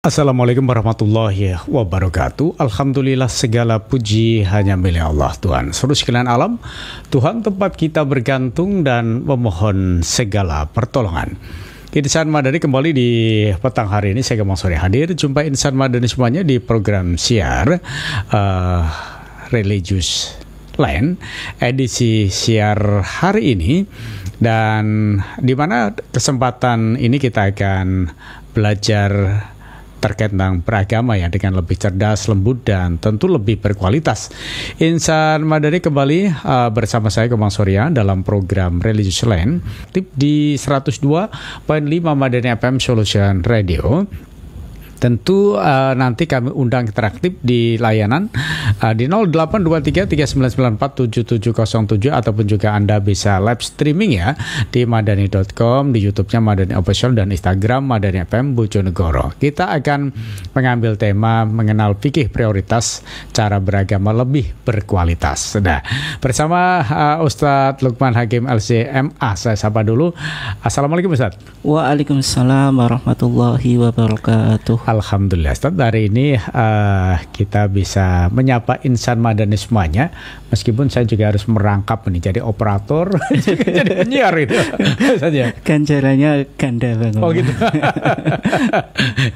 Assalamualaikum warahmatullahi wabarakatuh. Alhamdulillah segala puji hanya milik Allah Tuhan seluruh sekalian alam. Tuhan tempat kita bergantung dan memohon segala pertolongan. Insan Madani kembali di petang hari ini. Saya Gemang Sore hadir. Jumpa Insan Madani semuanya di program siar Religious Land edisi siar hari ini. Dan di mana kesempatan ini kita akan belajar terkait tentang beragama ya dengan lebih cerdas, lembut dan tentu lebih berkualitas. Insan Madani kembali bersama saya Gemang Surya dalam program Religious Land di 102.5 Madani FM Solution Radio. Tentu nanti kami undang interaktif di layanan di 082339947707 ataupun juga Anda bisa live streaming ya di madani.com, di YouTube-nya Madani Official dan Instagram Madani FM Bojonegoro. Kita akan mengambil tema mengenal fikih prioritas cara beragama lebih berkualitas. Nah, bersama Ustadz Lukman Hakim LCMA, saya sapa dulu. Assalamualaikum Ustadz. Waalaikumsalam warahmatullahi wabarakatuh. Alhamdulillah Ustaz, hari ini kita bisa menyapa insan madani semuanya. Meskipun saya juga harus merangkap nih jadi operator, jadi penyiar itu saja. Ganjarannya ganda banget. Oh gitu.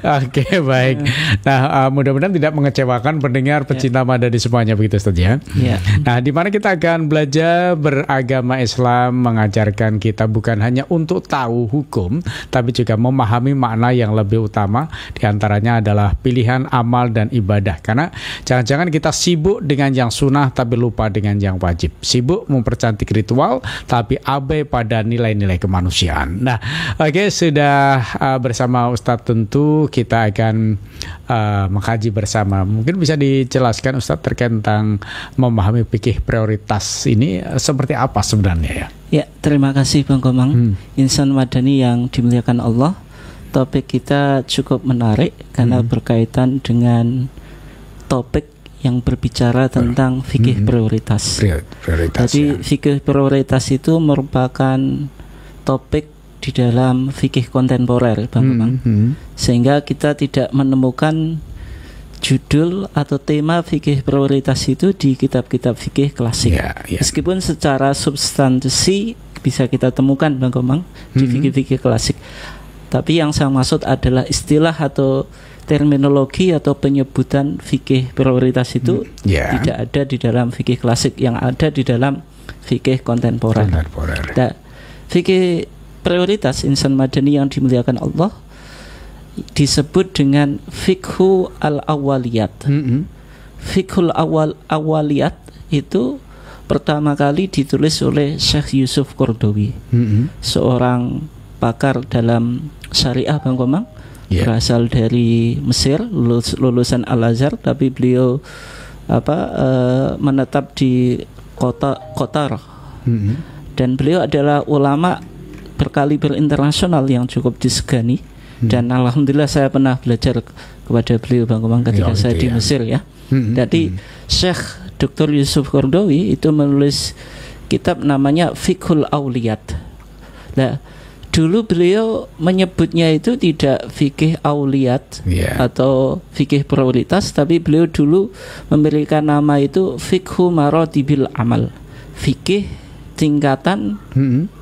Oke, baik. Nah, mudah-mudahan tidak mengecewakan pendengar pecinta madani semuanya begitu Ustaz ya. Nah, di mana kita akan belajar beragama Islam mengajarkan kita bukan hanya untuk tahu hukum, tapi juga memahami makna yang lebih utama di antaranya adalah pilihan amal dan ibadah. Karena jangan-jangan kita sibuk dengan yang sunnah tapi lupa dengan yang wajib. Sibuk mempercantik ritual tapi abai pada nilai-nilai kemanusiaan. Nah, oke, sudah bersama Ustadz tentu kita akan mengkaji bersama. Mungkin bisa dijelaskan Ustadz terkait tentang memahami fikih prioritas ini seperti apa sebenarnya ya? Ya, terima kasih Bang Komang. Insan Madani yang dimuliakan Allah. Topik kita cukup menarik karena berkaitan dengan topik yang berbicara tentang fikih prioritas. Jadi fikih prioritas itu merupakan topik di dalam fikih kontemporer, Bang Komang. Sehingga kita tidak menemukan judul atau tema fikih prioritas itu di kitab-kitab fikih klasik. Meskipun secara substansi bisa kita temukan, Bang Komang, di fikih-fikih klasik. Tapi yang saya maksud adalah istilah atau terminologi atau penyebutan fikih prioritas itu tidak ada di dalam fikih klasik, yang ada di dalam fikih kontemporer. Nah, fikih prioritas insan madani yang dimuliakan Allah disebut dengan fikhu al-awwaliyat. Fikhul awaliyat itu pertama kali ditulis oleh Syekh Yusuf Qaradawi, seorang pakar dalam syariah, Bang Komang, berasal dari Mesir, lulusan Al-Azhar, tapi beliau menetap di kota Qatar. Dan beliau adalah ulama berkaliber internasional yang cukup disegani. Dan alhamdulillah saya pernah belajar kepada beliau, Bang Komang, ketika saya di Mesir ya. Jadi Syekh Dr. Yusuf Qaradawi itu menulis kitab namanya Fikhul Auliyat. Nah, dulu beliau menyebutnya itu tidak fikih auliyat atau fikih prioritas, tapi beliau dulu memberikan nama itu fikhu maratibil amal, fikih tingkatan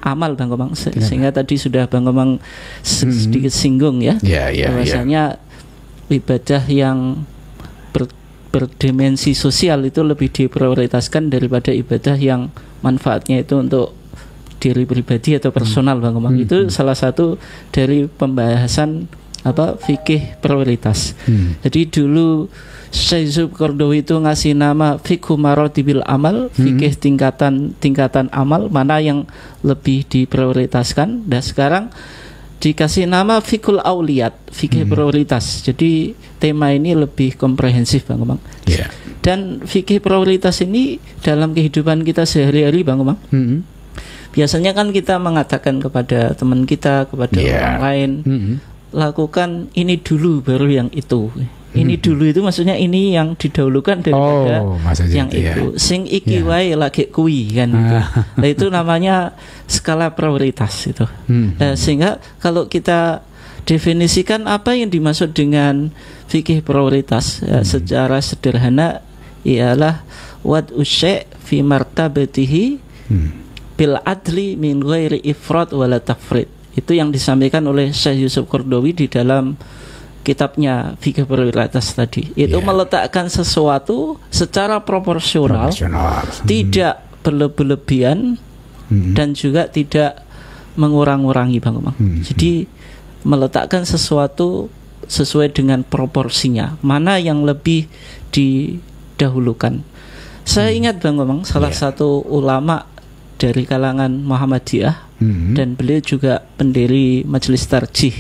amal, Bang Komang. Sehingga tadi sudah Bang Komang sedikit singgung ya, bahwasanya ibadah yang berdimensi sosial itu lebih diprioritaskan daripada ibadah yang manfaatnya itu untuk diri pribadi atau personal, Bang Komang. Itu salah satu dari pembahasan fikih prioritas. Jadi dulu Syekh Yusuf Qaradawi itu ngasih nama fikhu maratibil amal, fikih tingkatan amal, mana yang lebih diprioritaskan. Dan sekarang dikasih nama fikul auliyat, fikih prioritas. Jadi tema ini lebih komprehensif, Bang Komang. Dan fikih prioritas ini dalam kehidupan kita sehari-hari, Bang Komang. Biasanya kan kita mengatakan kepada teman kita, kepada orang lain, lakukan ini dulu baru yang itu. Ini dulu itu maksudnya ini yang didahulukan daripada yang itu. Sing iki wae lagi kui kan gitu. Nah, itu namanya skala prioritas itu. Sehingga kalau kita definisikan apa yang dimaksud dengan fikih prioritas. Secara sederhana ialah wad'u syai' fi martabatihi bil adli min ghairi ifrat wala tafrid. Itu yang disampaikan oleh Syekh Yusuf Qaradawi di dalam kitabnya fikih prioritas tadi. Itu meletakkan sesuatu secara proporsional. Tidak berlebihan dan juga tidak mengurang-urangi, Bang Komang. Jadi meletakkan sesuatu sesuai dengan proporsinya, mana yang lebih didahulukan. Saya ingat, Bang Komang, salah satu ulama dari kalangan Muhammadiyah dan beliau juga pendiri Majelis Tarjih,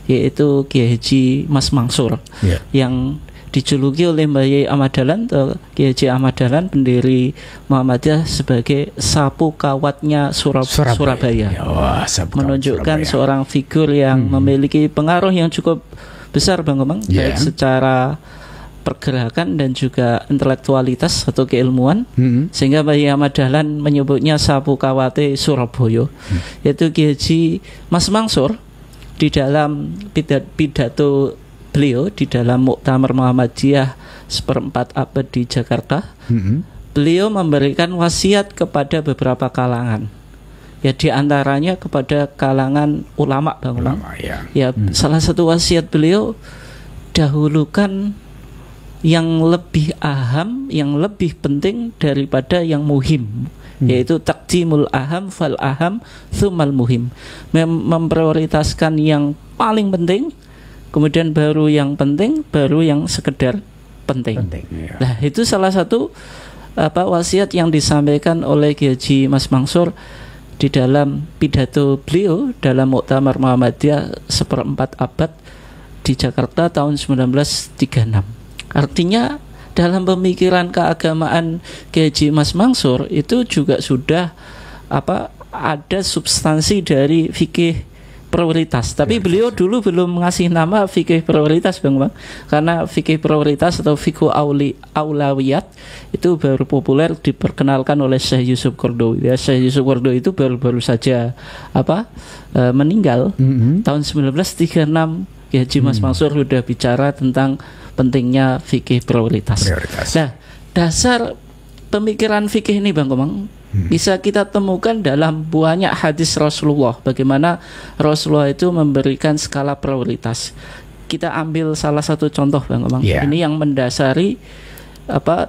yaitu Kiai Haji Mas Mansur, yang dijuluki oleh Mbah Yai Ahmad Dahlan atau Kiai Haji Ahmad Dahlan, pendiri Muhammadiyah, sebagai sapu kawatnya Surabaya. Menunjukkan seorang figur yang memiliki pengaruh yang cukup besar, Bang Komang, baik secara pergerakan dan juga intelektualitas atau keilmuan, sehingga Mbah Yai Ahmad Dahlan menyebutnya sapu kawate Surabaya. Yaitu Kiai Haji Mas Mansur di dalam pidato beliau di dalam Muktamar Muhammadiyah seperempat abad di Jakarta, beliau memberikan wasiat kepada beberapa kalangan. Ya, di antaranya kepada kalangan ulama, Bang. Salah satu wasiat beliau, dahulukan yang lebih aham, yang lebih penting daripada yang muhim, yaitu taqdimul aham fal aham tsummal muhim. Memprioritaskan yang paling penting, kemudian baru yang penting, baru yang sekedar penting. Nah, itu salah satu wasiat yang disampaikan oleh Kiai Haji Mas Mansur di dalam pidato beliau dalam Muktamar Muhammadiyah seperempat abad di Jakarta tahun 1936. Artinya dalam pemikiran keagamaan Kiai Haji Mas Mansur itu juga sudah ada substansi dari fikih prioritas. Tapi beliau dulu belum mengasih nama fikih prioritas, Bang, karena fikih prioritas atau fikih aulawiyat itu baru populer diperkenalkan oleh Syekh Yusuf Qaradawi. Ya, Syekh Yusuf Qaradawi itu baru saja meninggal tahun 1936. Kiai Haji Mas Mansur sudah bicara tentang pentingnya fikih prioritas. Nah, dasar pemikiran fikih ini, Bang Komang, bisa kita temukan dalam banyak hadis Rasulullah, bagaimana Rasulullah itu memberikan skala prioritas. Kita ambil salah satu contoh, Bang Komang. Ini yang mendasari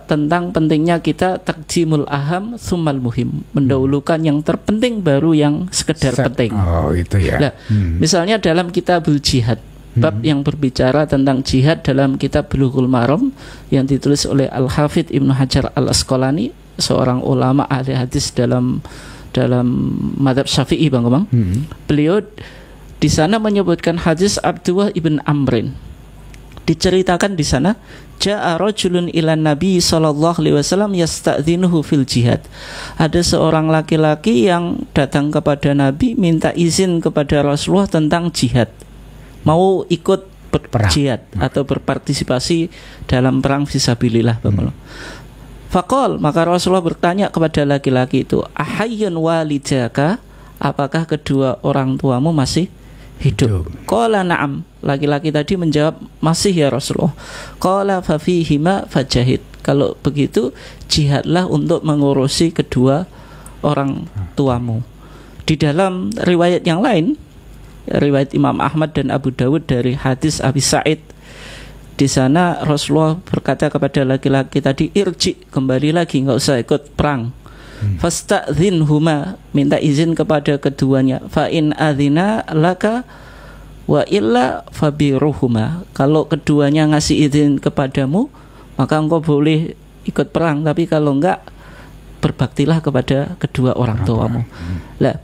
tentang pentingnya kita taqdimul aham tsummal muhim, mendahulukan yang terpenting baru yang sekedar penting. Nah, misalnya dalam kitabul jihad, bab yang berbicara tentang jihad dalam kitab Bulughul Maram yang ditulis oleh Al-Hafidz Ibnu Hajar Al-Asqalani, seorang ulama ahli hadis dalam mazhab Syafi'i, Bang Komang. Beliau di sana menyebutkan hadis Abdullah ibn Amrin. Diceritakan di sana, ja'a rajulun ilan Nabi sallallahu alaihi wasallam yasta'dzinuhu fil jihad. Ada seorang laki-laki yang datang kepada Nabi minta izin kepada Rasulullah tentang jihad, mau ikut berjihad atau berpartisipasi dalam perang fisabilillah, Bang. Faqal, maka Rasulullah bertanya kepada laki-laki itu, ahayyun walidaka, apakah kedua orang tuamu masih hidup? Qala na'am, laki-laki tadi menjawab, masih ya Rasulullah. Qala fa fihima fajahid, kalau begitu jihadlah untuk mengurusi kedua orang tuamu. Di dalam riwayat yang lain, riwayat Imam Ahmad dan Abu Dawud dari hadis Abi Sa'id, di sana Rasulullah berkata kepada laki-laki tadi, irji, kembali lagi, nggak usah ikut perang. Fasta'dzinhuma, minta izin kepada keduanya. Fa in adzina laka wa illa fabiruhuma, kalau keduanya ngasih izin kepadamu maka engkau boleh ikut perang, tapi kalau enggak, berbaktilah kepada kedua orang tuamu. Lah,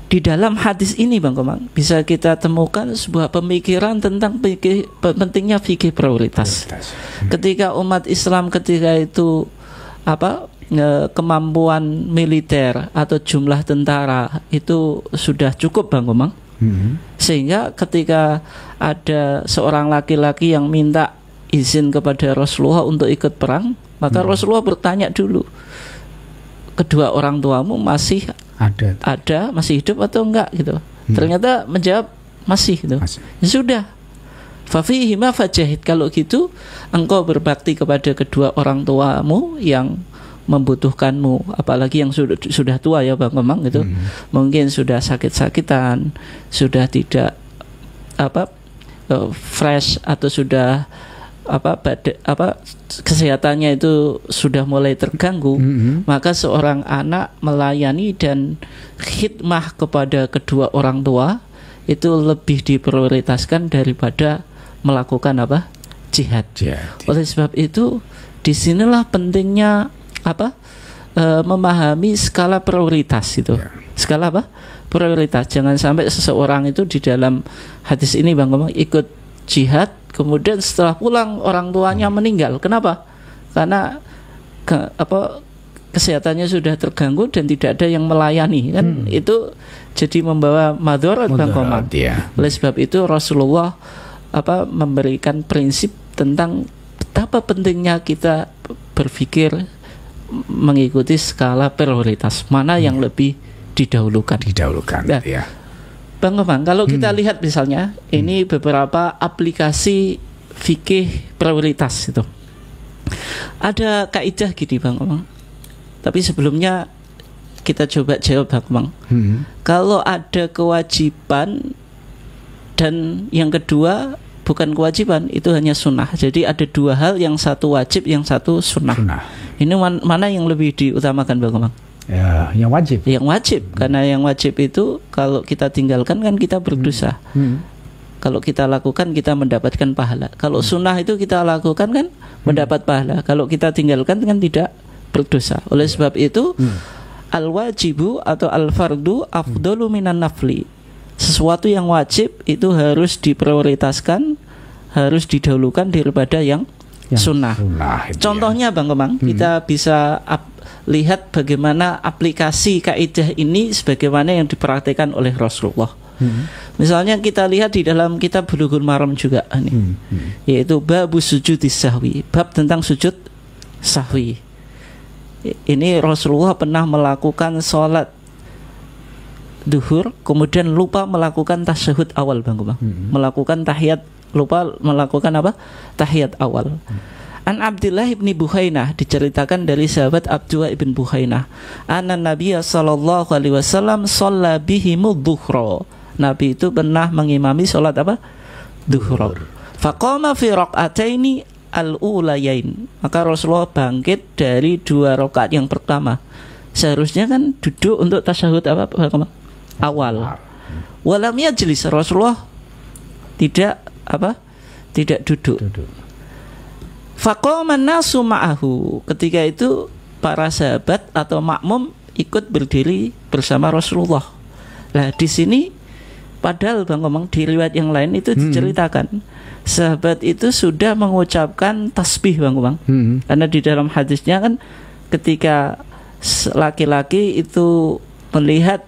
di dalam hadis ini, Bang Komang, bisa kita temukan sebuah pemikiran tentang pentingnya fikih prioritas. Ketika umat Islam ketika itu kemampuan militer atau jumlah tentara itu sudah cukup, Bang Komang, sehingga ketika ada seorang laki-laki yang minta izin kepada Rasulullah untuk ikut perang, maka Rasulullah bertanya dulu, kedua orang tuamu masih ada masih hidup atau enggak gitu. Ternyata menjawab masih gitu. Ya sudah. Fafihima fajahid, kalau gitu engkau berbakti kepada kedua orang tuamu yang membutuhkanmu, apalagi yang sudah tua ya Bang Komang gitu. Mungkin sudah sakit-sakitan, sudah tidak fresh, atau sudah kesehatannya itu sudah mulai terganggu, maka seorang anak melayani dan khidmah kepada kedua orang tua itu lebih diprioritaskan daripada melakukan jihad. Oleh sebab itu disinilah pentingnya memahami skala prioritas itu. Skala prioritas. Jangan sampai seseorang itu di dalam hadis ini Bang Komang ikut jihad, kemudian setelah pulang orang tuanya meninggal. Kenapa? Karena kesehatannya sudah terganggu dan tidak ada yang melayani, kan itu jadi membawa madharat Bang Komang. Oleh sebab itu Rasulullah memberikan prinsip tentang betapa pentingnya kita berpikir mengikuti skala prioritas, mana yang lebih didahulukan. Nah, Bang Komang, kalau kita lihat misalnya ini beberapa aplikasi fikih prioritas itu. Ada kaidah gini Bang Komang. Tapi sebelumnya kita coba jawab Bang Komang. Kalau ada kewajiban dan yang kedua bukan kewajiban, itu hanya sunnah. Jadi ada dua hal, yang satu wajib, yang satu sunnah. Ini mana yang lebih diutamakan Bang Komang? Ya, yang wajib. Yang wajib, karena yang wajib itu kalau kita tinggalkan kan kita berdosa. Kalau kita lakukan kita mendapatkan pahala. Kalau sunnah itu kita lakukan kan mendapat pahala. Kalau kita tinggalkan kan tidak berdosa. Oleh sebab itu al-wajibu atau al-fardu afdalu minan nafli. Sesuatu yang wajib itu harus diprioritaskan, harus didahulukan daripada yang sunnah. Contohnya Bang Komang, kita bisa lihat bagaimana aplikasi kaidah ini sebagaimana yang dipraktikkan oleh Rasulullah. Misalnya kita lihat di dalam kitab Bulughul Maram juga nih, yaitu bab sujudis sahwi, bab tentang sujud sahwi. Ini Rasulullah pernah melakukan sholat duhur, kemudian lupa melakukan tasyahud awal Bang Komang, melakukan tahiyat, lupa melakukan tahiyat awal. An Abdullah ibn Buhainah, diceritakan dari sahabat Abdullah ibn Buhainah, anna Nabiya sallallahu alaihi wasallam shalla bihimud dhuhra. Nabi itu pernah mengimami salat duhur. Faqama fi raq'ataini al-ulayain. Maka Rasulullah bangkit dari 2 rakaat yang pertama. Seharusnya kan duduk untuk tasyahud awal. Walam yajlis, Rasulullah tidak duduk. Faqama nasu ma'ahu. Ketika itu para sahabat atau makmum ikut berdiri bersama Rasulullah. Nah, di sini padahal Bang Komang di riwayat yang lain itu diceritakan sahabat itu sudah mengucapkan tasbih Bang Komang. Karena di dalam hadisnya kan ketika laki-laki itu melihat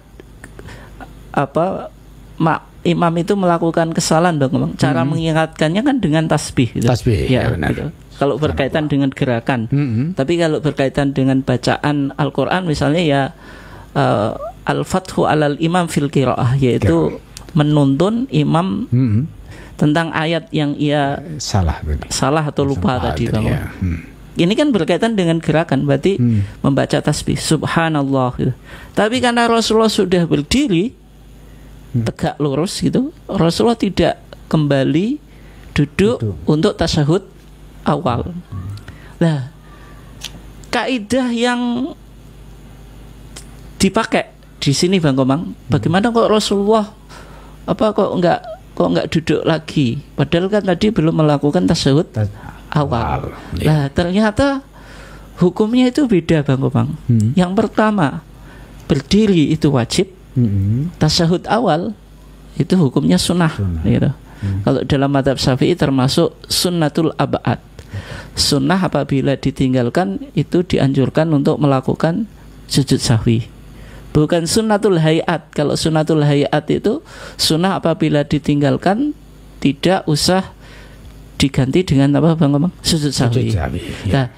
imam itu melakukan kesalahan Bang Komang, cara mengingatkannya kan dengan tasbih gitu. Tasbih ya, benar. Gitu. Kalau berkaitan dengan gerakan. Tapi kalau berkaitan dengan bacaan Al-Qur'an misalnya ya al-fathu alal imam fil qiraah, yaitu menuntun imam tentang ayat yang ia salah atau lupa tadi Bang. Ini kan berkaitan dengan gerakan, berarti membaca tasbih subhanallah gitu. Tapi karena Rasulullah sudah berdiri tegak lurus gitu, Rasulullah tidak kembali duduk untuk tasyahud awal. Nah, kaidah yang dipakai di sini Bang Komang, bagaimana kok Rasulullah kok enggak duduk lagi, padahal kan tadi belum melakukan tasyahud awal. Nah, ternyata hukumnya itu beda Bang Komang. Yang pertama, berdiri itu wajib, tasyahud awal itu hukumnya sunnah. Gitu. Kalau dalam mazhab Syafi'i termasuk sunnatul ab'ad. Sunnah apabila ditinggalkan itu dianjurkan untuk melakukan sujud sahwi. Bukan sunnatul hayat. Kalau sunnatul hayat itu sunnah apabila ditinggalkan tidak usah diganti dengan Bang Komang? Sujud sahwi. Nah,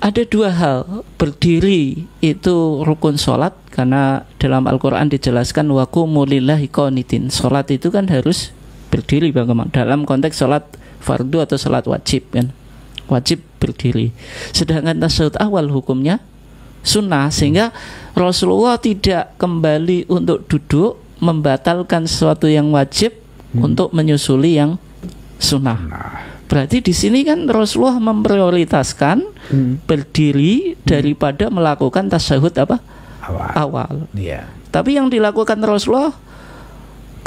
ada dua hal. Berdiri itu rukun sholat, karena dalam Al-Quran dijelaskan waqumu lillahi qanitin. Sholat itu kan harus berdiri Bang Komang, dalam konteks sholat fardu atau sholat wajib kan, wajib berdiri. Sedangkan tasyahud awal hukumnya sunnah, sehingga Rasulullah tidak kembali untuk duduk membatalkan sesuatu yang wajib untuk menyusuli yang sunnah. Berarti di sini kan Rasulullah memprioritaskan berdiri daripada melakukan tasyahud apa? Awal. Yeah. Tapi yang dilakukan Rasulullah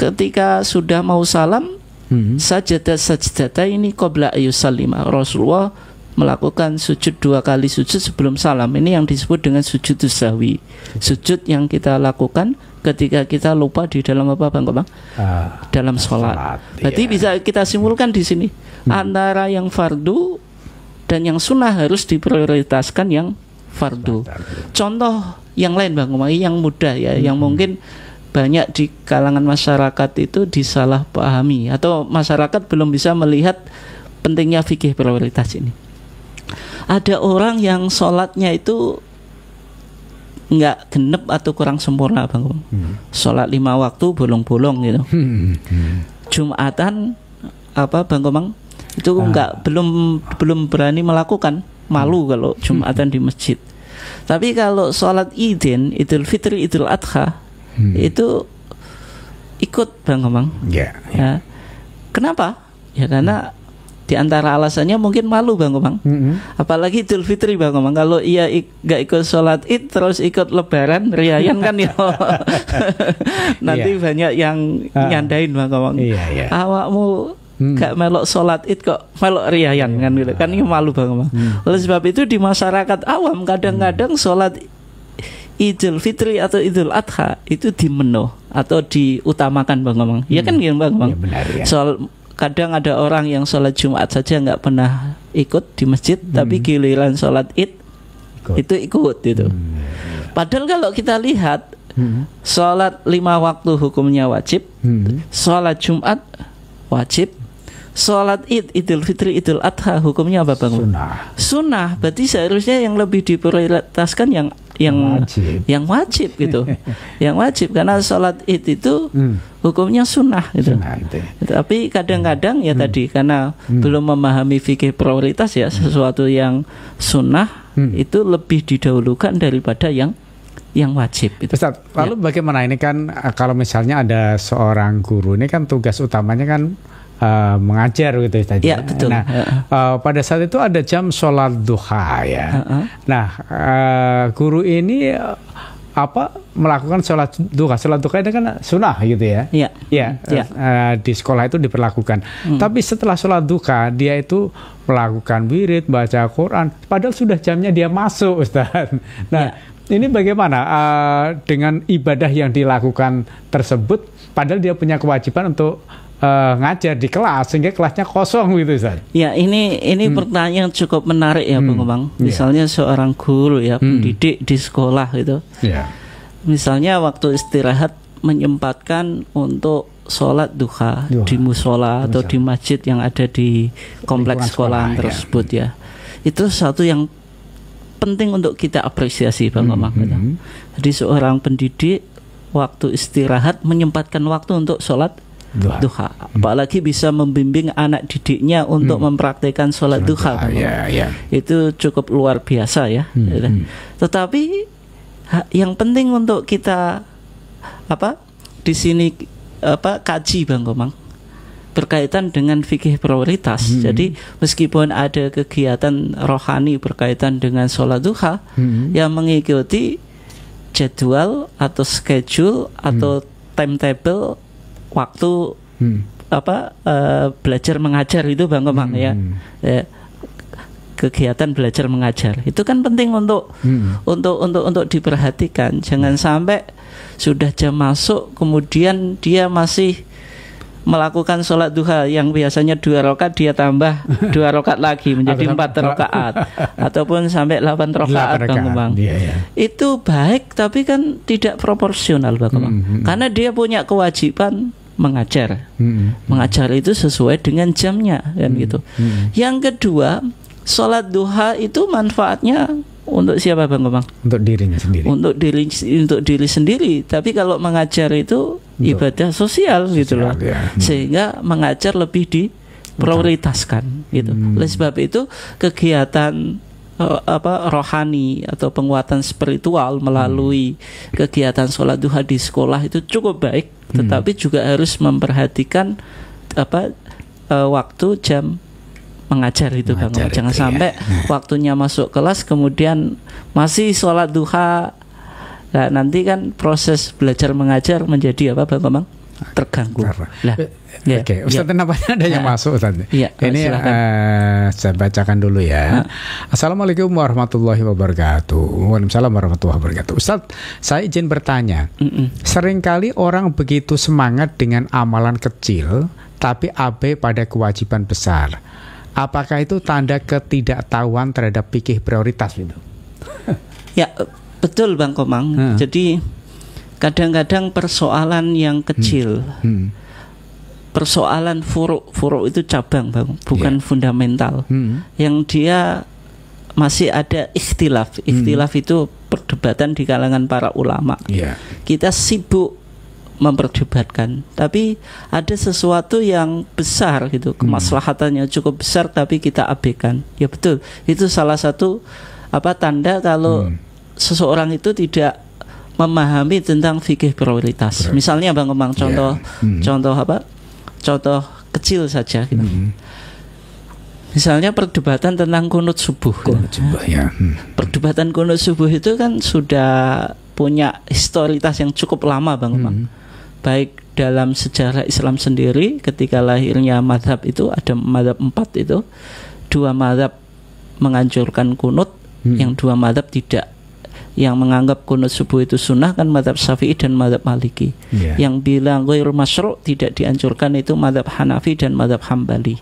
ketika sudah mau salam, sajdata ini qabla ayyusallima. Rasulullah melakukan sujud 2 kali sujud sebelum salam. Ini yang disebut dengan sujud sahwi. Sujud yang kita lakukan ketika kita lupa di dalam apa Bang Komang? Dalam sholat. Berarti bisa kita simpulkan di sini antara yang fardu dan yang sunnah harus diprioritaskan yang fardu. Contoh yang lain Bang Komang, yang mudah ya, yang mungkin banyak di kalangan masyarakat itu disalahpahami atau masyarakat belum bisa melihat pentingnya fikih prioritas ini. Ada orang yang sholatnya itu nggak genep atau kurang sempurna Bang Komang. Sholat 5 waktu bolong-bolong gitu. Jumatan apa Bang Komang itu belum berani melakukan, malu kalau Jumatan di masjid. Tapi kalau sholat Idin, Idul Fitri, Idul Adha itu ikut Bang Komang. Ya. Kenapa? Ya karena di antara alasannya mungkin malu Bang Komang. Apalagi Idul Fitri Bang Komang, kalau ia gak ikut sholat Id terus ikut Lebaran riayan kan ya. Nanti banyak yang nyandain Bang Komang. Awakmu gak melok sholat Id kok melok riayan kan gitu. Kan ini malu Bang Komang. Oleh sebab itu di masyarakat awam kadang-kadang sholat Idul Fitri atau Idul Adha itu dimenuh atau diutamakan Bang Komang. Ya kan gitu Bang Komang. Ya, soal kadang ada orang yang sholat Jumat saja nggak pernah ikut di masjid, tapi giliran sholat Id itu ikut gitu. Padahal kalau kita lihat sholat 5 waktu hukumnya wajib, sholat Jumat wajib, sholat Id, Idul Fitri, Idul Adha hukumnya apa Bang? Sunnah. Berarti seharusnya yang lebih diprioritaskan yang wajib gitu. Yang wajib, karena sholat Id itu hukumnya sunnah gitu. Tapi kadang-kadang ya tadi karena belum memahami fikih prioritas ya, sesuatu yang sunnah itu lebih didahulukan daripada yang wajib itu. Ustaz, lalu bagaimana ini kan kalau misalnya ada seorang guru, ini kan tugas utamanya kan mengajar gitu tadi. Ya, betul. Nah, pada saat itu ada jam sholat duha ya. Nah, guru ini melakukan sholat duha. Sholat duha itu kan sunnah gitu ya. Iya. Di sekolah itu diperlakukan. Tapi setelah sholat duha dia itu melakukan wirid, baca Quran. Padahal sudah jamnya dia masuk, Ustaz. Nah, ini bagaimana dengan ibadah yang dilakukan tersebut? Padahal dia punya kewajiban untuk ngajar di kelas sehingga kelasnya kosong gitu Ustaz. Ya, ini pertanyaan cukup menarik ya Bang Komang. Misalnya seorang guru ya, pendidik di sekolah gitu. Misalnya waktu istirahat menyempatkan untuk sholat duha di musola atau di masjid yang ada di kompleks sekolah tersebut ya. Itu satu yang penting untuk kita apresiasi Bang Komang. Jadi seorang pendidik waktu istirahat menyempatkan waktu untuk sholat duha. Apalagi bisa membimbing anak didiknya untuk mempraktikkan sholat duha. Itu cukup luar biasa ya. Tetapi yang penting untuk kita di sini kaji Bang Komang berkaitan dengan fikih prioritas. Jadi meskipun ada kegiatan rohani berkaitan dengan sholat duha yang mengikuti jadwal atau schedule atau timetable waktu belajar mengajar itu Bang Komang ya. Kegiatan belajar mengajar itu kan penting untuk diperhatikan. Jangan sampai sudah jam masuk kemudian dia masih melakukan sholat duha yang biasanya 2 rakaat dia tambah 2 rakaat lagi menjadi 4 rakaat ataupun sampai 8 rakaat Bang Komang. Itu baik tapi kan tidak proporsional Bang Komang. Karena dia punya kewajiban mengajar. Mengajar itu sesuai dengan jamnya kan gitu. Yang kedua, sholat duha itu manfaatnya untuk siapa Bang Komang? Untuk dirinya sendiri. Untuk diri sendiri. Tapi kalau mengajar itu untuk ibadah sosial gitu loh. Ya. Sehingga mengajar lebih diprioritaskan gitu. Oleh sebab itu kegiatan rohani atau penguatan spiritual melalui kegiatan sholat duha di sekolah itu cukup baik, tetapi juga harus memperhatikan waktu jam mengajar itu Bang. Jangan sampai waktunya masuk kelas kemudian masih sholat duha. Nah, nanti kan proses belajar mengajar menjadi apa Bang? Terganggu. Nah, Oke, Ustaz, nampaknya ada yang masuk Ustaz. Ini saya bacakan dulu ya. Assalamualaikum warahmatullahi wabarakatuh. Waalaikumsalam warahmatullahi wabarakatuh. Ustaz, saya izin bertanya. Seringkali orang begitu semangat dengan amalan kecil tapi abai pada kewajiban besar. Apakah itu tanda ketidaktahuan terhadap fikih prioritas itu? Ya, betul Bang Komang. Jadi kadang-kadang persoalan yang kecil, persoalan furu' itu cabang Bang, bukan fundamental, yang dia masih ada ikhtilaf. Ikhtilaf itu perdebatan di kalangan para ulama. Kita sibuk memperdebatkan, tapi ada sesuatu yang besar gitu, kemaslahatannya cukup besar tapi kita abaikan. Ya betul, itu salah satu tanda kalau seseorang itu tidak memahami tentang fikih prioritas. Misalnya Bang Komang, contoh kecil saja gitu. Misalnya perdebatan tentang kunut subuh. Perdebatan kunut subuh itu kan sudah punya historitas yang cukup lama Bang Komang. Baik dalam sejarah Islam sendiri, ketika lahirnya mazhab itu ada mazhab 4 itu, 2 mazhab menganjurkan kunut, yang 2 mazhab tidak. Yang menganggap kunut subuh itu sunnah kan mazhab Syafi'i dan mazhab Maliki. Yang bilang ghairu masyru' tidak dianjurkan itu mazhab Hanafi dan mazhab Hambali.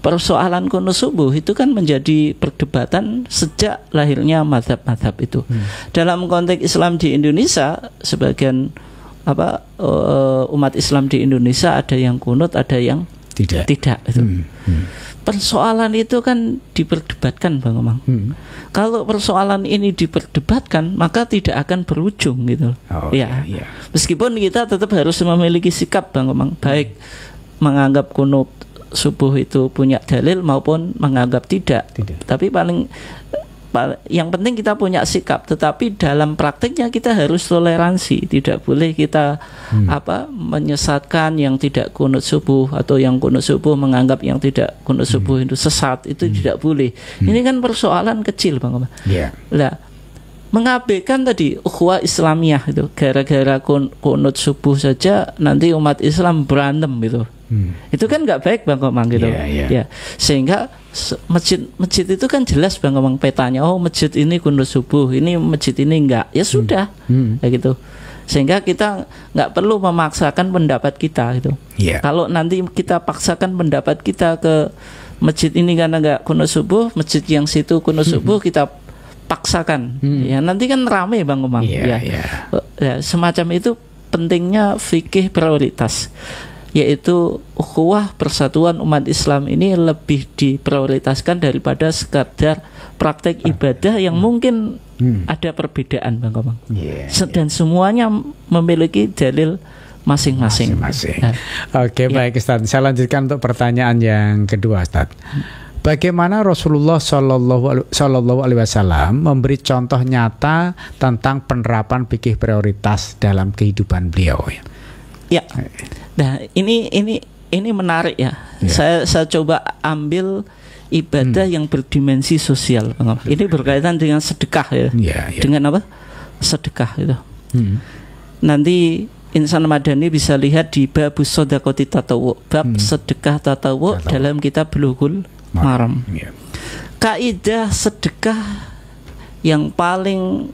Persoalan kunut subuh itu kan menjadi perdebatan sejak lahirnya mazhab-mazhab itu. Dalam konteks Islam di Indonesia, sebagian umat Islam di Indonesia ada yang kunut, ada yang tidak itu. Persoalan itu kan diperdebatkan Bang Komang. Kalau persoalan ini diperdebatkan, maka tidak akan berujung gitu. Meskipun kita tetap harus memiliki sikap Bang Komang, baik menganggap kunut subuh itu punya dalil maupun menganggap tidak. Tapi yang penting kita punya sikap, tetapi dalam praktiknya kita harus toleransi. Tidak boleh kita menyesatkan yang tidak kunut subuh, atau yang kunut subuh menganggap yang tidak kunut subuh itu sesat. Itu tidak boleh. Ini kan persoalan kecil Bang Komang. Lah, mengabaikan tadi ukhuwah Islamiyah itu, gara-gara kunut subuh saja nanti umat Islam berantem gitu. Itu kan nggak baik Bang Komang gitu. Ya, sehingga masjid itu kan jelas Bang Komang petanya. Oh, masjid ini kunut subuh, ini masjid ini enggak. Ya sudah, kayak gitu. Sehingga kita nggak perlu memaksakan pendapat kita gitu. Kalau nanti kita paksakan pendapat kita ke masjid ini karena nggak kunut subuh, masjid yang situ kunut subuh kita paksakan, ya nanti kan rame Bang Komang. Ya, semacam itu pentingnya fikih prioritas, yaitu ukhuwah persatuan umat Islam ini lebih diprioritaskan daripada sekadar praktek ibadah yang mungkin ada perbedaan Bang Komang. Dan semuanya memiliki dalil masing-masing. Oke, baik Ustaz. Saya lanjutkan untuk pertanyaan yang kedua Ustaz. Bagaimana Rasulullah Shallallahu Alaihi Wasallam memberi contoh nyata tentang penerapan fikih prioritas dalam kehidupan beliau? Ya, nah ini menarik ya. Saya coba ambil ibadah yang berdimensi sosial. Ini berkaitan dengan sedekah ya. Dengan apa? Sedekah itu. Nanti insan Madani bisa lihat di bab shadaqati tatawu, bab sedekah tatawu dalam kitab Bulughul Maram. Kaidah sedekah yang paling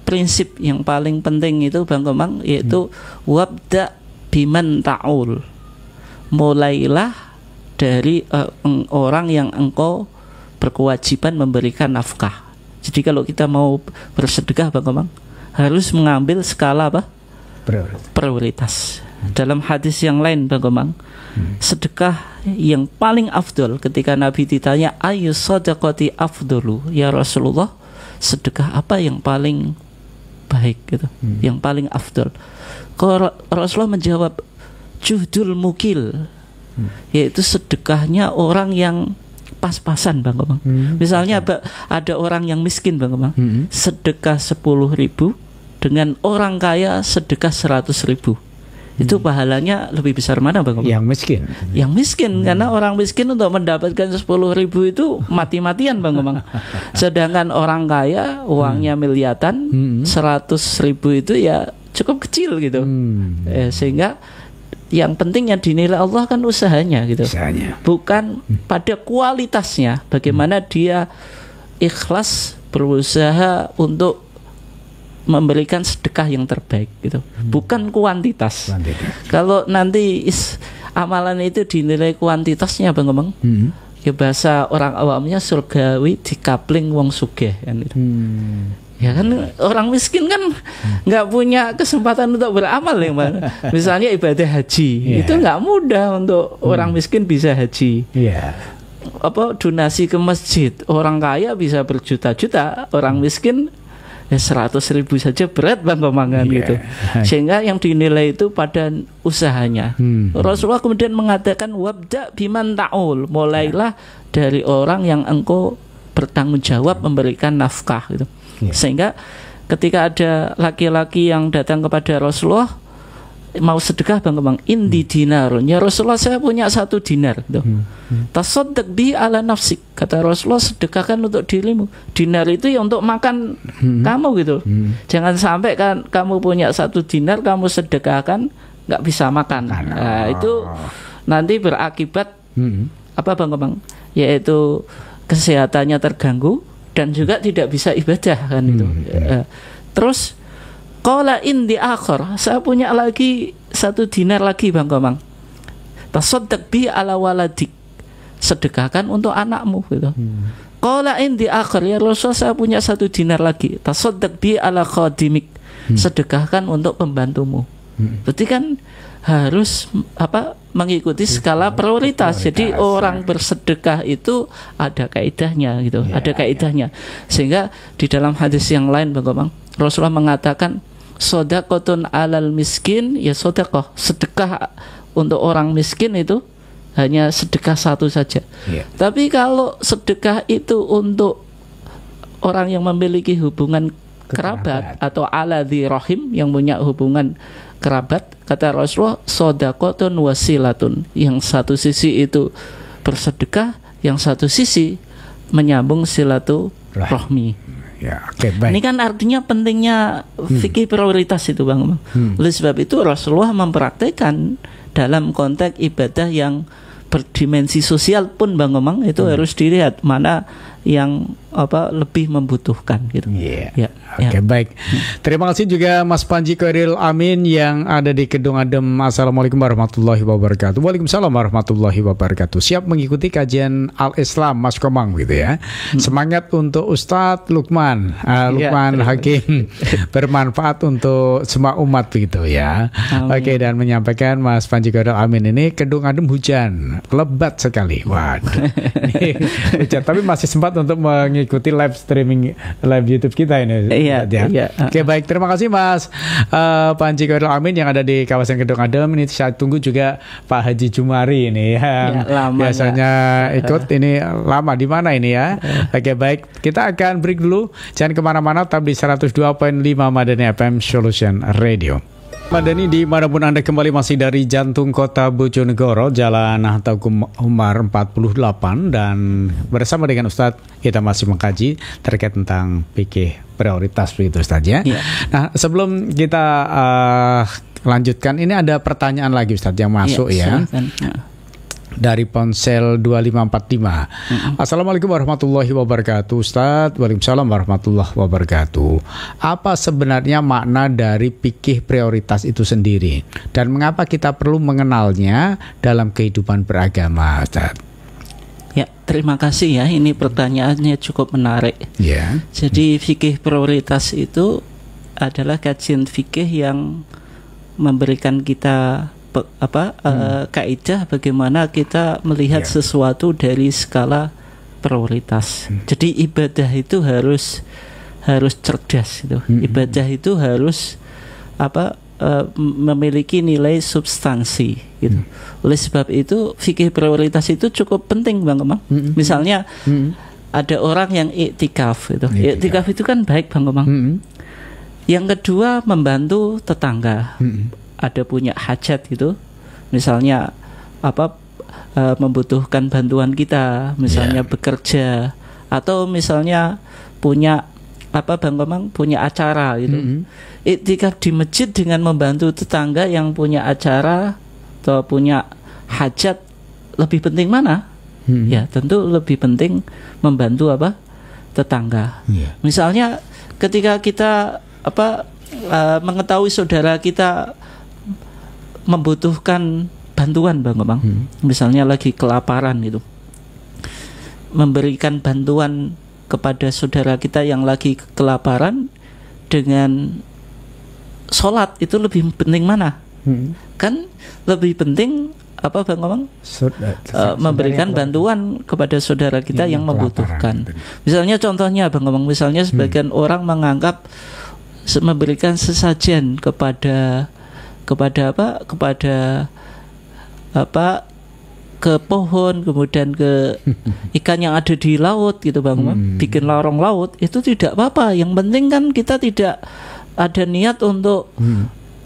prinsip yang paling penting itu Bang Komang, yaitu wabda biman ta'ul. Mulailah dari orang yang engkau berkewajiban memberikan nafkah. Jadi kalau kita mau bersedekah Bang Komang, harus mengambil skala apa? Prioritas. Dalam hadis yang lain Bang Komang, sedekah yang paling afdol. Ketika Nabi ditanya ayu shadaqati afdolu ya Rasulullah, sedekah apa yang paling baik gitu, yang paling afdol. Kalau Rasulullah menjawab juhdul mukil, yaitu sedekahnya orang yang pas-pasan Bang Komang. Misalnya ada orang yang miskin Bang Komang, sedekah 10.000 dengan orang kaya sedekah 100.000. Itu pahalanya lebih besar mana Bang Komang? Yang miskin. Yang miskin, karena orang miskin untuk mendapatkan 10.000 itu mati-matian Bang Komang. Sedangkan orang kaya uangnya miliatan, 100.000 itu ya cukup kecil gitu. Sehingga yang penting yang dinilai Allah kan usahanya gitu. Usahanya. Bukan pada kualitasnya, bagaimana dia ikhlas berusaha untuk memberikan sedekah yang terbaik gitu, bukan kuantitas. Kalau nanti amalan itu dinilai kuantitasnya Bang Komang, ya bahasa orang awamnya surgawi dikapling wong sugih kan gitu. Ya kan orang miskin kan nggak punya kesempatan untuk beramal ya Bang. Misalnya ibadah haji, itu nggak mudah untuk orang miskin bisa haji. Apa donasi ke masjid, orang kaya bisa berjuta-juta, orang miskin 100.000 saja berat Bang Komangan gitu. Sehingga yang dinilai itu pada usahanya. Rasulullah kemudian mengatakan wabda biman ta'ul, mulailah dari orang yang engkau bertanggung jawab memberikan nafkah gitu. Sehingga ketika ada laki-laki yang datang kepada Rasulullah mau sedekah Bang Komang, indi dinarun, ya Rasulullah saya punya 1 dinar gitu. Tasaddaq bi ala nafsik, kata Rasulullah sedekahkan untuk dirimu. Dinar itu ya untuk makan kamu gitu. Jangan sampai kan kamu punya 1 dinar kamu sedekahkan nggak bisa makan. Nah, itu nanti berakibat apa Bang Komang? Yaitu kesehatannya terganggu dan juga tidak bisa ibadah kan itu. Terus qala indi akhir, saya punya lagi 1 dinar lagi Bang Komang. Tasaddaq bi ala waladik, sedekahkan untuk anakmu gitu. Qala indi akhir, ya Rasul saya punya 1 dinar lagi. Tasaddaq bi ala khadimik, sedekahkan untuk pembantumu. Berarti kan harus mengikuti skala prioritas. Jadi orang bersedekah itu ada kaidahnya gitu, ada kaidahnya. Sehingga di dalam hadis yang lain Bang Komang, Rasulullah mengatakan sodakotun alal miskin, ya sodakoh, sedekah untuk orang miskin itu hanya sedekah 1 saja. Tapi kalau sedekah itu untuk orang yang memiliki hubungan kerabat atau aladhi rahim, yang punya hubungan kerabat, kata Rasulullah sodakotun wasilatun, yang satu sisi itu bersedekah, yang satu sisi menyambung silaturahmi. Ini kan artinya pentingnya fikih prioritas itu Bang. Oleh sebab itu Rasulullah mempraktikkan dalam konteks ibadah yang berdimensi sosial pun Bang Komang itu harus dilihat mana yang lebih membutuhkan gitu. Baik. Terima kasih juga Mas Panji Khairil Amin yang ada di Kedung Adem. Assalamualaikum warahmatullahi wabarakatuh. Waalaikumsalam warahmatullahi wabarakatuh. Siap mengikuti kajian Al-Islam Mas Komang gitu ya. Semangat untuk Ustadz Lukman Hakim, bermanfaat untuk semua umat begitu ya. Dan menyampaikan Mas Panji Khairil Amin ini Kedung Adem hujan lebat sekali. Waduh. Hujan, tapi masih sempat untuk mengikuti live streaming live YouTube kita ini. Baik, terima kasih Mas Panji Khairil Amin yang ada di kawasan Kedung Adem. Ini saya tunggu juga Pak Haji Jumari ini yang biasanya ikut ini lama di mana ini ya. Baik, kita akan break dulu. Jangan kemana-mana, tetap di 102.5 Madani FM Solution Radio. Madani dimanapun Anda kembali masih dari jantung kota Bojonegoro, Jalan Tauku Umar 48, dan bersama dengan Ustadz kita masih mengkaji terkait tentang fikih prioritas begitu Ustadz ya. Nah sebelum kita lanjutkan, ini ada pertanyaan lagi Ustadz yang masuk dari ponsel 2545. Assalamualaikum warahmatullahi wabarakatuh Ustadz. Waalaikumsalam warahmatullahi wabarakatuh. Apa sebenarnya makna dari fikih prioritas itu sendiri, dan mengapa kita perlu mengenalnya dalam kehidupan beragama Ustadz? Ya, terima kasih ya. Ini pertanyaannya cukup menarik. Jadi fikih prioritas itu adalah kajian fikih yang memberikan kita kaidah bagaimana kita melihat sesuatu dari skala prioritas. Jadi ibadah itu harus cerdas gitu. Ibadah itu harus memiliki nilai substansi gitu. Oleh sebab itu fikih prioritas itu cukup penting Bang Komang. Misalnya ada orang yang iktikaf gitu. Iktikaf itu kan baik Bang Komang. Yang kedua membantu tetangga. Ada punya hajat gitu, misalnya membutuhkan bantuan kita, misalnya bekerja, atau misalnya punya Bang Komang punya acara gitu. Iktikaf di masjid dengan membantu tetangga yang punya acara atau punya hajat, lebih penting mana? Ya tentu lebih penting membantu tetangga. Misalnya ketika kita mengetahui saudara kita membutuhkan bantuan Bang Komang, misalnya lagi kelaparan itu, memberikan bantuan kepada saudara kita yang lagi kelaparan dengan sholat itu lebih penting mana? Kan lebih penting Bang Komang? Memberikan bantuan kepada saudara kita yang membutuhkan. Misalnya contohnya Bang Komang, misalnya sebagian orang menganggap memberikan sesajen kepada ke pohon, kemudian ke ikan yang ada di laut gitu Bang, bikin lorong laut itu tidak apa-apa. Yang penting kan kita tidak ada niat untuk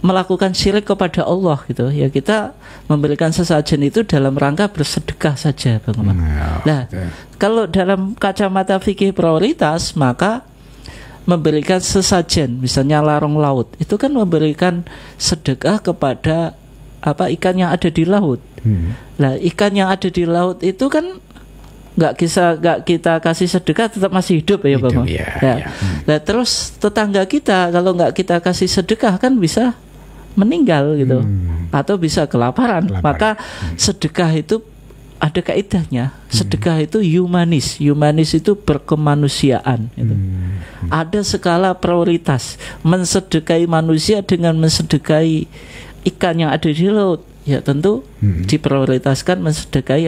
melakukan syirik kepada Allah gitu ya. Kita memberikan sesajen itu dalam rangka bersedekah saja Bang. Nah, kalau dalam kacamata fikih prioritas, maka memberikan sesajen, misalnya larung laut, itu kan memberikan sedekah kepada ikan yang ada di laut. Nah, ikan yang ada di laut itu kan nggak kita kasih sedekah tetap masih hidup ya Bang. Nah, terus tetangga kita kalau nggak kita kasih sedekah kan bisa meninggal gitu, atau bisa kelaparan. Maka sedekah itu ada kaidahnya. Sedekah itu humanis. Humanis itu berkemanusiaan gitu. Ada skala prioritas. Mensedekahi manusia dengan mensedekahi ikan yang ada di laut, ya tentu diprioritaskan mensedekahi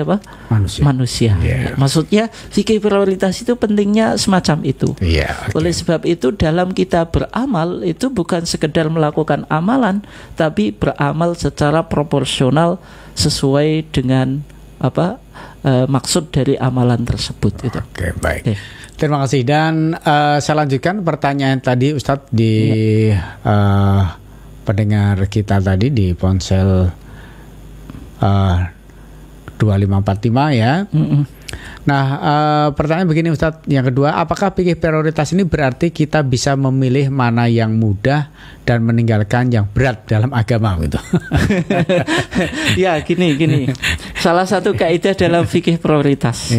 manusia. Maksudnya fikih prioritas itu pentingnya semacam itu. Oleh sebab itu dalam kita beramal itu bukan sekedar melakukan amalan, tapi beramal secara proporsional sesuai dengan maksud dari amalan tersebut itu. Baik. Terima kasih. Dan saya lanjutkan pertanyaan tadi Ustadz di pendengar kita tadi di ponsel 2545 ya. Nah, pertanyaan begini Ustadz, yang kedua, apakah fikih prioritas ini berarti kita bisa memilih mana yang mudah dan meninggalkan yang berat dalam agama gitu? Ya, gini. Salah satu kaidah dalam fikih prioritas.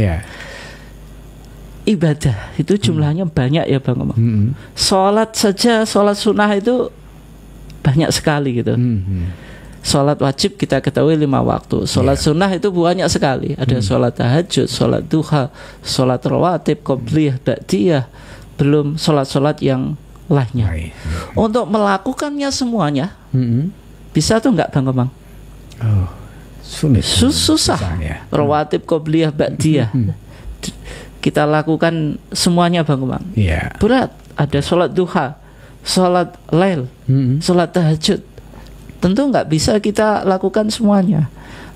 Ibadah itu jumlahnya banyak ya Bang. Sholat saja, sholat sunnah itu banyak sekali gitu. Sholat wajib kita ketahui 5 waktu. Sholat sunnah itu banyak sekali. Ada sholat tahajud, sholat duha, sholat rawatib, qobliyah, ba'diyah, belum sholat-sholat yang lainnya. Untuk melakukannya semuanya bisa tuh nggak Bang Komang? Susah. Rawatib, qobliyah, ba'diyah kita lakukan semuanya Bang Komang. Berat. Ada sholat duha, sholat lail, sholat tahajud, tentu nggak bisa kita lakukan semuanya.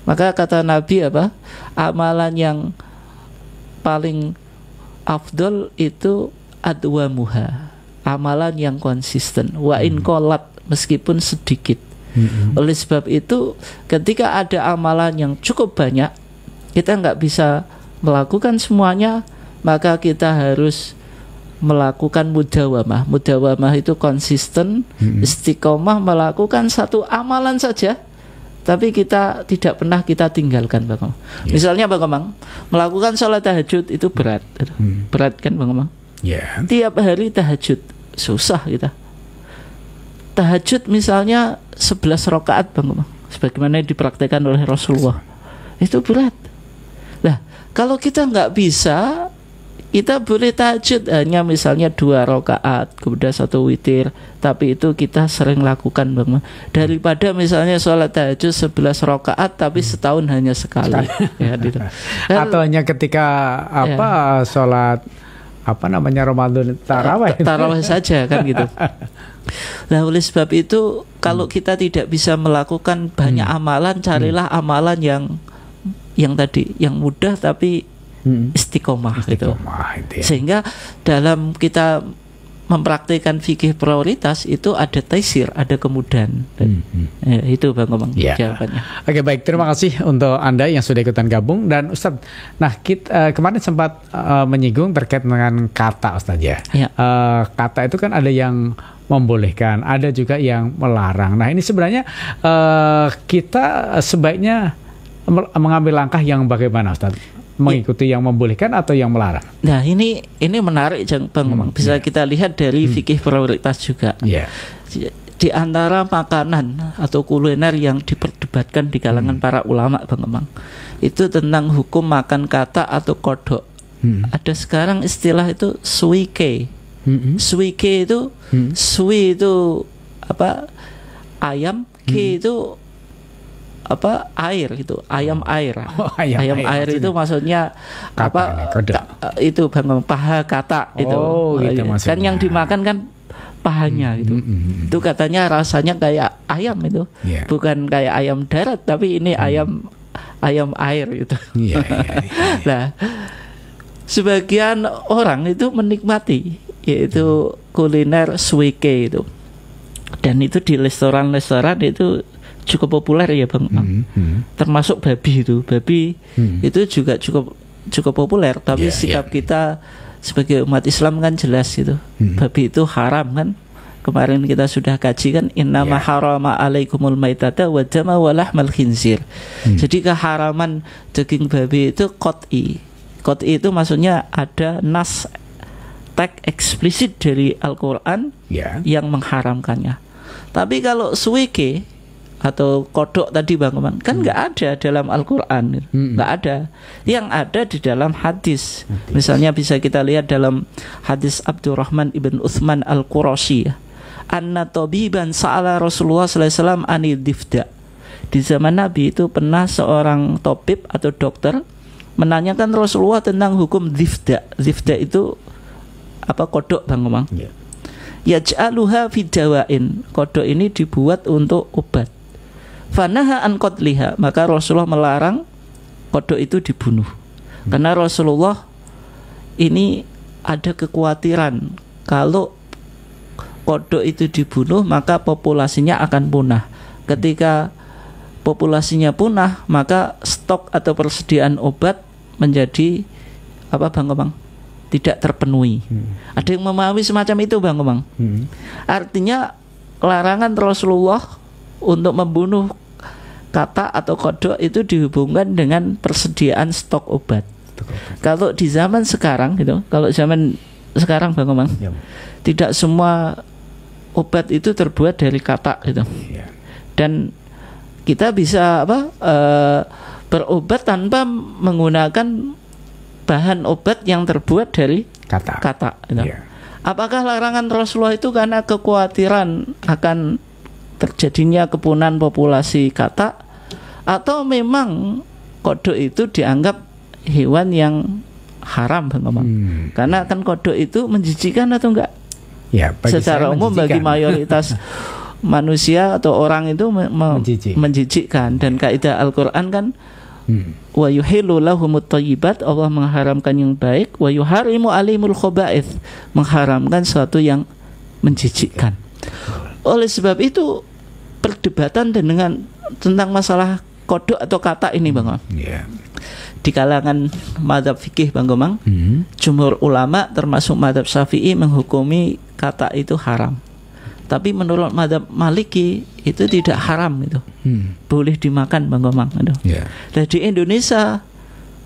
Maka kata Nabi amalan yang paling afdol itu adwamuha, amalan yang konsisten, wa in qolat, meskipun sedikit. Oleh sebab itu ketika ada amalan yang cukup banyak, kita nggak bisa melakukan semuanya, maka kita harus melakukan mudawamah. Mudawamah itu konsisten, istiqomah melakukan satu amalan saja, tapi kita tidak pernah kita tinggalkan Bang Komang. Misalnya Bang Komang melakukan sholat tahajud itu berat. Berat kan Bang Komang? Tiap hari tahajud susah kita. Tahajud misalnya 11 rakaat Bang Komang, sebagaimana dipraktekkan oleh Rasulullah, itu berat. Nah, kalau kita nggak bisa, Kita boleh tahajud hanya misalnya 2 rakaat, kemudian 1 witir, tapi itu kita sering lakukan Bang. Daripada misalnya sholat tahajud 11 rakaat tapi setahun hanya sekali. Ya, gitu. Atau hanya ketika sholat Ramadan tarawih saja kan gitu. Nah, oleh sebab itu kalau kita tidak bisa melakukan banyak amalan, carilah amalan yang tadi yang mudah tapi istiqomah gitu. Ya. Sehingga dalam kita mempraktikkan fikih prioritas itu ada taisir, ada kemudahan. Ya, itu Bang Komang jawabannya. Oke, baik, terima kasih untuk Anda yang sudah ikutan gabung. Dan Ustadz, nah kita kemarin sempat menyinggung terkait dengan kata Ustadz ya. Kata itu kan ada yang membolehkan, ada juga yang melarang. Nah, ini sebenarnya kita sebaiknya mengambil langkah yang bagaimana Ustadz? Mengikuti yang membolehkan atau yang melarang? Nah, ini menarik Bang. Bisa kita lihat dari fikih prioritas juga. Di antara makanan atau kuliner yang diperdebatkan di kalangan para ulama Bang, itu tentang hukum makan kata atau kodok. Ada sekarang istilah itu suike. Suike itu sui itu ayam, ke itu air gitu, ayam air. Ayam air itu maksudnya itu Bang, paha kata itu. Gitu kan yang dimakan kan pahanya gitu. Itu katanya rasanya kayak ayam itu. Bukan kayak ayam darat tapi ini ayam air gitu. Nah, sebagian orang itu menikmati yaitu kuliner suike itu. Dan itu di restoran-restoran itu cukup populer ya Bang. Termasuk babi itu juga cukup populer. Tapi sikap kita sebagai umat Islam kan jelas gitu. Babi itu haram kan. Kemarin kita sudah kaji kan, innama harama alaikumul maitata wa dama wa lahmal khinzir. Jadi keharaman daging babi itu qat'i. Qat'i itu maksudnya ada nas teks eksplisit dari Al-Qur'an yang mengharamkannya. Tapi kalau suike atau kodok tadi Bang Komang kan nggak ada dalam Al-Quran, nggak ada. Yang ada di dalam hadis. Misalnya bisa kita lihat dalam hadis Abdurrahman ibn Uthman Al-Qurashi, anna tabiban sa'ala Rasulullah sallallahu alaihi wasallam anil difda. Di zaman Nabi itu pernah seorang tabib atau dokter menanyakan Rasulullah tentang hukum difda. Difda itu kodok Bang Komang. Yaj'aluha fi dawain. Kodok ini dibuat untuk obat. Fanaha an qatliha, maka Rasulullah melarang kodok itu dibunuh. Karena Rasulullah ini ada kekhawatiran kalau kodok itu dibunuh maka populasinya akan punah. Ketika populasinya punah, maka stok atau persediaan obat menjadi Bang Komang? Tidak terpenuhi. Ada yang memahami semacam itu Bang Komang. Artinya larangan Rasulullah untuk membunuh kata atau kodok itu dihubungkan dengan persediaan stok obat. Kalau di zaman sekarang gitu, kalau zaman sekarang Bang Komang, tidak semua obat itu terbuat dari kata gitu. Dan kita bisa berobat tanpa menggunakan bahan obat yang terbuat dari kata gitu. Apakah larangan Rasulullah itu karena kekhawatiran akan terjadinya kepunahan populasi kata, atau memang kodok itu dianggap hewan yang haram Bang Komang? Karena kan kodok itu menjijikkan atau enggak? Secara umum bagi mayoritas manusia atau orang itu menjijikkan. Dan kaidah Al-Quran kan wa yuhillu lahumut thayyibat, Allah mengharamkan yang baik, wa yuharimu alimul khaba'ith, mengharamkan sesuatu yang menjijikkan. Oleh sebab itu perdebatan tentang masalah kodok atau kata ini Bang, di kalangan mazhab fikih Bang Komang, jumhur ulama termasuk mazhab Syafi'i menghukumi kata itu haram. Tapi menurut mazhab Maliki itu tidak haram itu. Boleh dimakan Bang Komang itu. Dan di Indonesia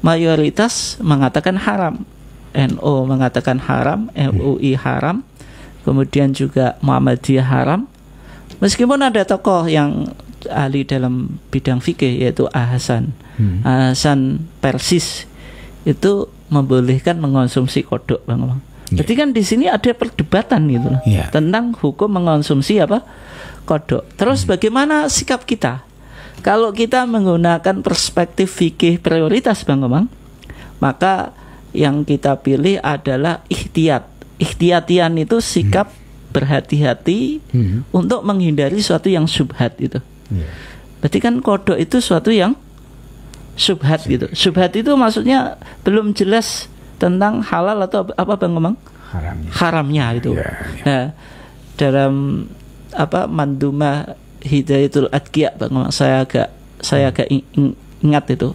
mayoritas mengatakan haram. NU mengatakan haram, MUI haram, kemudian juga Muhammadiyah haram. Meskipun ada tokoh yang ahli dalam bidang fikih yaitu Hasan Persis, itu membolehkan mengonsumsi kodok, Bang. Jadi kan di sini ada perdebatan gitu loh, tentang hukum mengonsumsi apa? Kodok. Terus bagaimana sikap kita? Kalau kita menggunakan perspektif fikih prioritas, Bang, maka yang kita pilih adalah ikhtiyat. Ikhtiyatian itu sikap berhati-hati untuk menghindari sesuatu yang syubhat itu. Berarti kan kodok itu sesuatu yang syubhat gitu. Syubhat itu maksudnya belum jelas tentang halal atau apa, Bang, haramnya itu. Nah, dalam Mandumah Hidayatul Adqiya, Bang, saya agak ingat itu.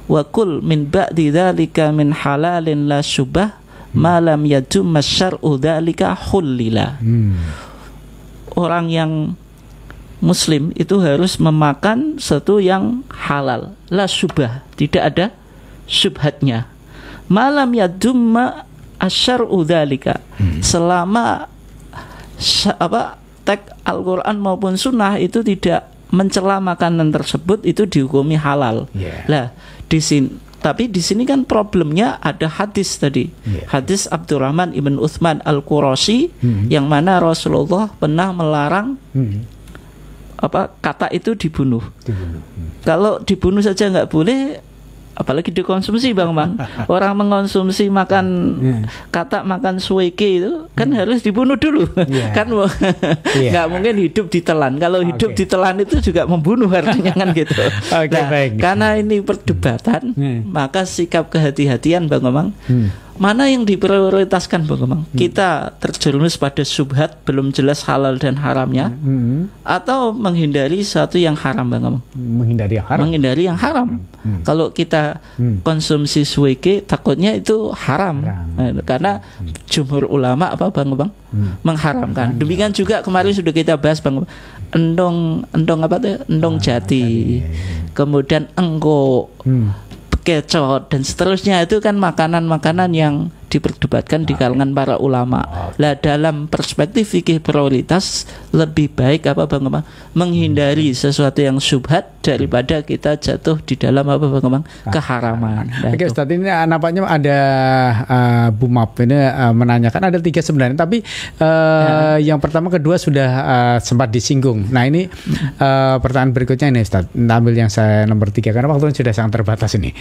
Wa kul min ba'di dzalika min halalin la syubah ma lam yajum masyar'u dzalika hullila. Orang yang muslim itu harus memakan sesuatu yang halal, la syubah, tidak ada syubhatnya. Malam yajum asyar'u dzalika, selama teks Al-Quran maupun sunnah itu tidak mencela makanan tersebut, itu dihukumi halal. Lah di sini, tapi di sini kan problemnya ada hadis tadi, hadis Abdurrahman ibn Uthman Al-Qurashi, yang mana Rasulullah pernah melarang kata itu dibunuh. Kalau dibunuh saja nggak boleh, apalagi dikonsumsi, Bang. Orang mengonsumsi makan kata, makan suweke itu kan harus dibunuh dulu. Kan nggak mungkin hidup ditelan. Kalau hidup ditelan itu juga membunuh artinya kan gitu. Karena ini perdebatan, maka sikap kehati-hatian, Bang, mana yang diprioritaskan, Bang? Kita terjerumus pada syubhat, belum jelas halal dan haramnya, atau menghindari sesuatu yang haram, Bang? Menghindari yang haram. Kalau kita konsumsi suweke, takutnya itu haram. Karena jumhur ulama Bang? Mengharamkan. Demikian juga kemarin sudah kita bahas, Bang, endong jati, kemudian engko, kecot dan seterusnya, itu kan makanan-makanan yang diperdebatkan di kalangan para ulama. Lah dalam perspektif fikih prioritas lebih baik Bang? Menghindari sesuatu yang syubhat daripada kita jatuh di dalam keharaman. Oke, Ustaz, ini nampaknya ada Bu Map ini menanyakan, ada 3 sebenarnya, tapi yang pertama kedua sudah sempat disinggung. Nah ini pertanyaan berikutnya ini, Ustaz, ambil yang saya nomor 3 karena waktunya sudah sangat terbatas ini.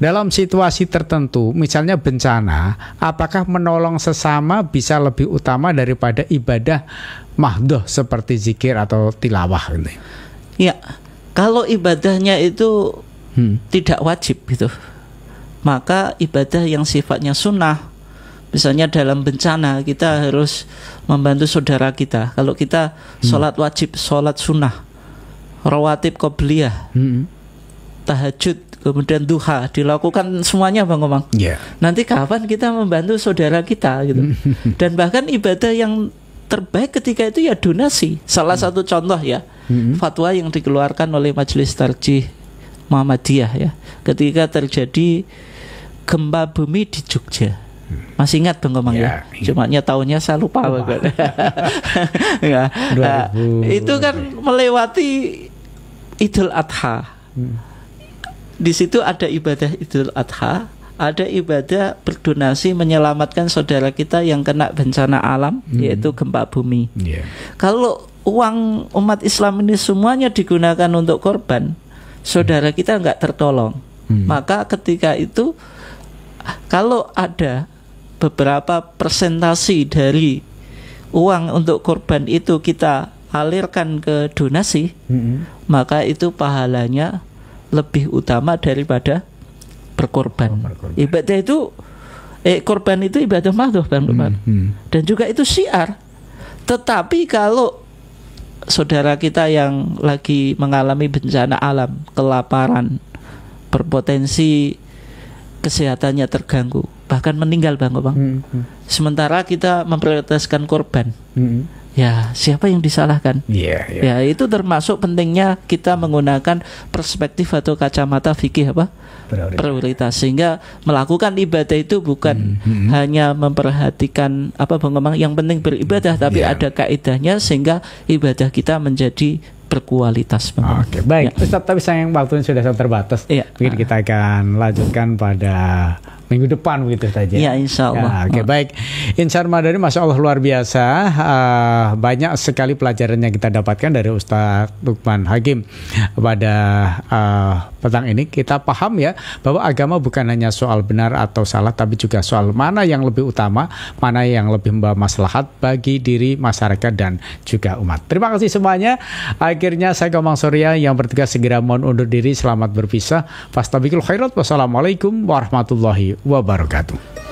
Dalam situasi tertentu, misalnya bencana, apakah menolong sesama bisa lebih utama daripada ibadah mahdhah seperti zikir atau tilawah gitu? Ya, kalau ibadahnya itu tidak wajib gitu, maka ibadah yang sifatnya sunnah, misalnya dalam bencana kita harus membantu saudara kita. Kalau kita sholat wajib, sholat sunnah, rawatib qobliyah, tahajud, kemudian duha, dilakukan semuanya, Bang. Nanti kapan kita membantu saudara kita gitu. Dan bahkan ibadah yang terbaik ketika itu ya donasi. Salah satu contoh ya, fatwa yang dikeluarkan oleh Majelis Tarjih Muhammadiyah ya, ketika terjadi gempa bumi di Jogja. Masih ingat, Bang, ya? Cumanya tahunnya saya lupa. Itu kan melewati Idul Adha. Di situ ada ibadah Idul Adha, ada ibadah berdonasi menyelamatkan saudara kita yang kena bencana alam, yaitu gempa bumi. Kalau uang umat Islam ini semuanya digunakan untuk korban, saudara kita nggak tertolong. Maka ketika itu, kalau ada beberapa persentasi dari uang untuk korban itu kita alirkan ke donasi, maka itu pahalanya lebih utama daripada berkorban. Ibadah itu korban itu ibadah mahdhah, Bang. Dan juga itu syiar. Tetapi kalau saudara kita yang lagi mengalami bencana alam, kelaparan, berpotensi kesehatannya terganggu, bahkan meninggal, Bang. Sementara kita memprioritaskan korban, ya siapa yang disalahkan? Ya itu termasuk pentingnya kita menggunakan perspektif atau kacamata fikih prioritas, sehingga melakukan ibadah itu bukan hanya memperhatikan Bang, yang penting beribadah, tapi ada kaidahnya sehingga ibadah kita menjadi berkualitas, Bang. Oke, baik. Ustaz, tapi sayang waktunya sudah sangat terbatas. Mungkin kita akan lanjutkan pada minggu depan begitu saja. Ya, insya Allah. Oke, baik. Insan Madani, Masya Allah luar biasa. Banyak sekali pelajaran yang kita dapatkan dari Ustadz Lukman Hakim pada petang ini. Kita paham ya bahwa agama bukan hanya soal benar atau salah, tapi juga soal mana yang lebih utama, mana yang lebih membawa maslahat bagi diri, masyarakat, dan juga umat. Terima kasih semuanya. Akhirnya saya Komang Surya yang bertugas segera mohon undur diri. Selamat berpisah. Fastabikul khairat. Wassalamualaikum warahmatullahi wabarakatuh.